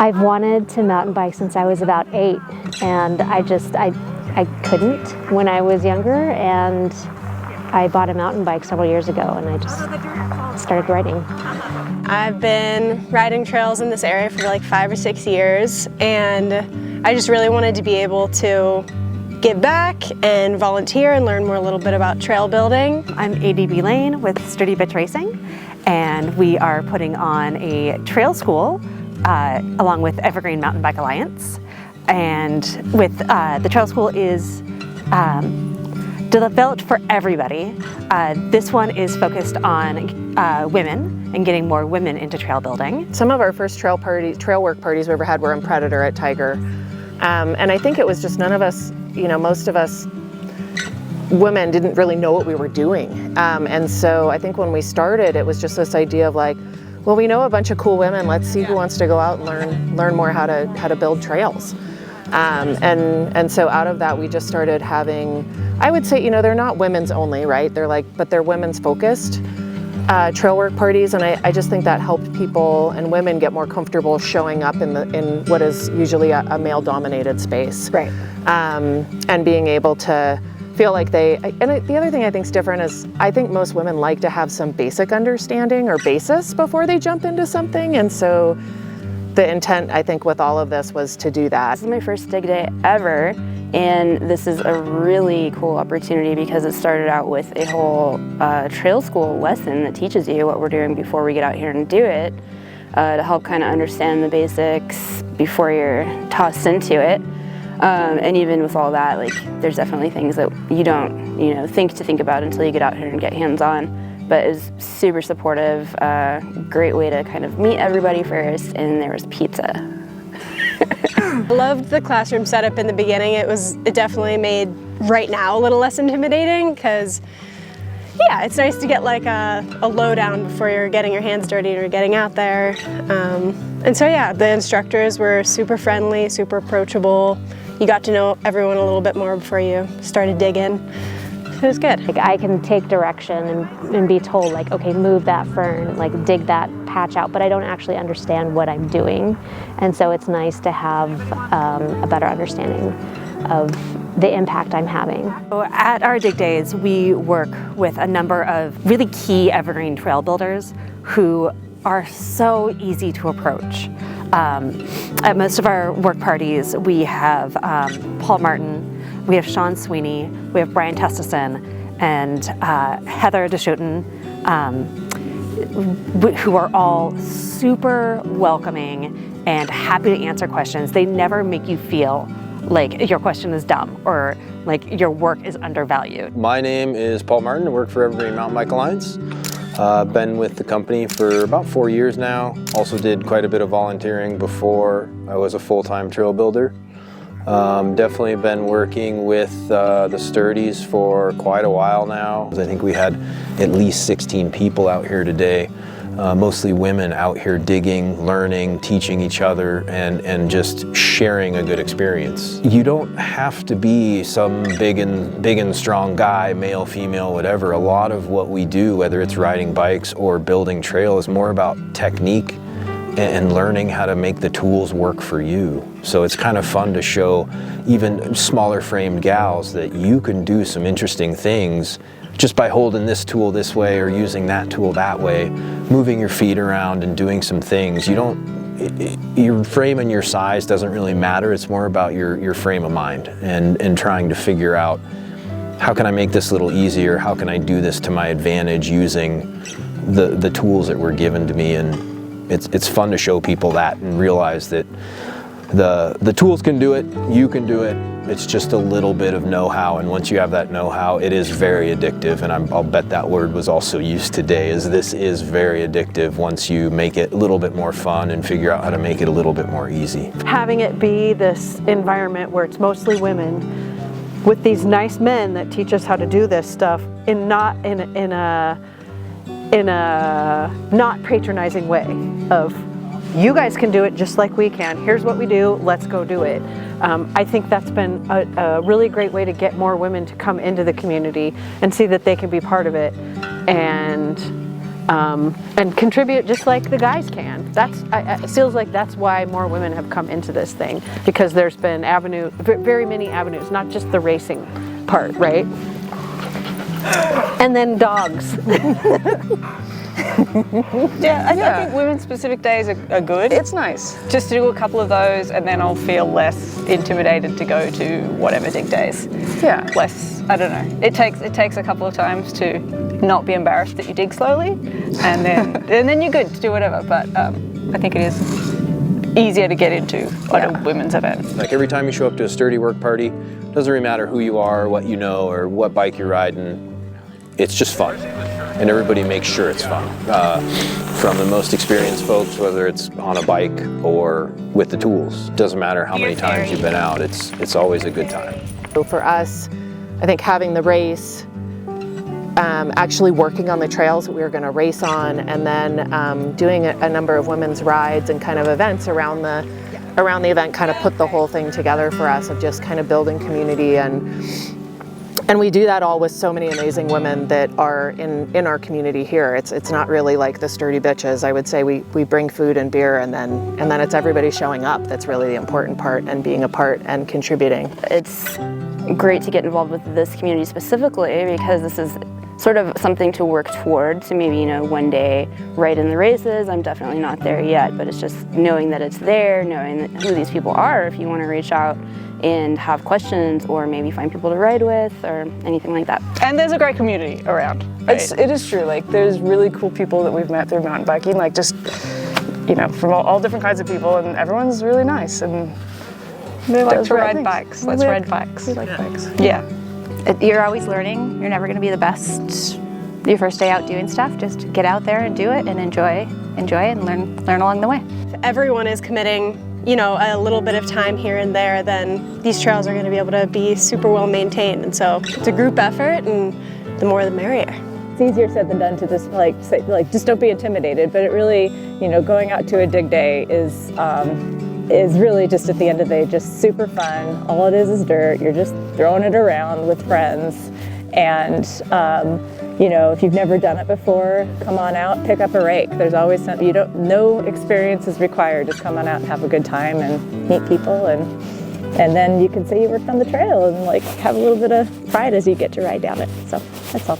I've wanted to mountain bike since I was about 8, and I couldn't when I was younger, and I bought a mountain bike several years ago, and I just started riding. I've been riding trails in this area for like 5 or 6 years, and I just really wanted to be able to give back and volunteer and learn more a little bit about trail building. I'm ADB Lane with Sturdy Bits Racing, and we are putting on a trail school along with Evergreen Mountain Bike Alliance. And with the trail school is developed for everybody. This one is focused on women and getting more women into trail building. Some of our first trail work parties we ever had were in Predator at Tiger. And I think it was just none of us, most of us women didn't really know what we were doing. And so I think when we started, it was just this idea of like, well, we know a bunch of cool women, let's see who wants to go out and learn more how to build trails. And so out of that, we just started having, I would say, they're not women's only, right? But they're women's focused trail work parties, and I just think that helped people and women get more comfortable showing up in what is usually a male-dominated space. Right. And being able to feel like the other thing I think is different is I think most women like to have some basic understanding or basis before they jump into something, and so the intent, I think, with all of this was to do that. This is my first dig day ever, and this is a really cool opportunity because it started out with a whole trail school lesson that teaches you what we're doing before we get out here and do it, to help kind of understand the basics before you're tossed into it. And even with all that, there's definitely things that you don't, think about until you get out here and get hands-on. But it was super supportive, great way to kind of meet everybody first, and there was pizza. I loved the classroom setup in the beginning. It definitely made right now a little less intimidating because, yeah, it's nice to get like a lowdown before you're getting your hands dirty or getting out there. And so yeah, the instructors were super friendly, super approachable. You got to know everyone a little bit more before you started digging. It was good. I can take direction and be told, okay, move that fern, dig that patch out, but I don't actually understand what I'm doing. And so it's nice to have a better understanding of the impact I'm having. So at our dig days, we work with a number of really key evergreen trail builders who are so easy to approach. At most of our work parties, we have Paul Martin, we have Sean Sweeney, we have Brian Testison, and Heather DeSchoten, who are all super welcoming and happy to answer questions. They never make you feel like your question is dumb or like your work is undervalued. My name is Paul Martin. I work for Evergreen Mountain Bike Alliance. Been with the company for about 4 years now. Also did quite a bit of volunteering before I was a full-time trail builder. Definitely been working with the Sturdies for quite a while now. I think we had at least 16 people out here today, mostly women out here digging, learning, teaching each other, and just sharing a good experience. You don't have to be some big and strong guy, male, female, whatever. A lot of what we do, whether it's riding bikes or building trail, is more about technique and learning how to make the tools work for you. So it's kind of fun to show even smaller framed gals that you can do some interesting things just by holding this tool this way or using that tool that way, moving your feet around and doing some things. Your frame and your size doesn't really matter. It's more about your frame of mind and trying to figure out, how can I make this a little easier? How can I do this to my advantage using the tools that were given to me? And it's fun to show people that and realize that the tools can do it, you can do it. It's just a little bit of know-how, and once you have that know-how, it is very addictive, and I'll bet that word was also used today, is this is very addictive once you make it a little bit more fun and figure out how to make it a little bit more easy. Having it be this environment where it's mostly women with these nice men that teach us how to do this stuff in a not patronizing way of, you guys can do it just like we can. Here's what we do, let's go do it. I think that's been a really great way to get more women to come into the community and see that they can be part of it and and contribute just like the guys can. It feels like that's why more women have come into this thing, because there's been very many avenues, not just the racing part, right? And then dogs. Yeah, I think women's specific days are good. It's nice. Just to do a couple of those, and then I'll feel less intimidated to go to whatever dig days. Yeah. Less, I don't know. It takes a couple of times to not be embarrassed that you dig slowly, and then you're good to do whatever. But I think it is easier to get into a women's event. Like every time you show up to a sturdy work party, doesn't really matter who you are, what you know, or what bike you're riding. It's just fun, and everybody makes sure it's fun. From the most experienced folks, whether it's on a bike or with the tools. Doesn't matter how many times you've been out, it's always a good time. So for us, I think having the race, actually working on the trails that we were going to race on, and then doing a number of women's rides and kind of events around the event kind of put the whole thing together for us of just kind of building community, and we do that all with so many amazing women that are in our community here. It's not really like the sturdy bitches. I would say we bring food and beer, and then it's everybody showing up. That's really the important part, and being a part and contributing. It's great to get involved with this community specifically, because this is sort of something to work toward, to maybe, one day ride in the races. I'm definitely not there yet, but it's just knowing that it's there, knowing who these people are if you want to reach out and have questions, or maybe find people to ride with, or anything like that. And there's a great community around. Right? It is true. Like, there's really cool people that we've met through mountain biking, like just, from all different kinds of people, and everyone's really nice. And they like to ride bikes. Let's ride bikes. We like bikes. Yeah. You're always learning. You're never going to be the best your first day out doing stuff. Just get out there and do it, and enjoy and learn along the way. If everyone is committing, a little bit of time here and there, then these trails are going to be able to be super well maintained. And so it's a group effort, and the more the merrier. It's easier said than done to just say just don't be intimidated. But it really, going out to a dig day is really just, at the end of the day, just super fun. All it is dirt. You're just throwing it around with friends, and if you've never done it before, come on out, pick up a rake. There's always something, no experience is required. Just come on out and have a good time and meet people, and then you can say you worked on the trail and have a little bit of pride as you get to ride down it. So that's all.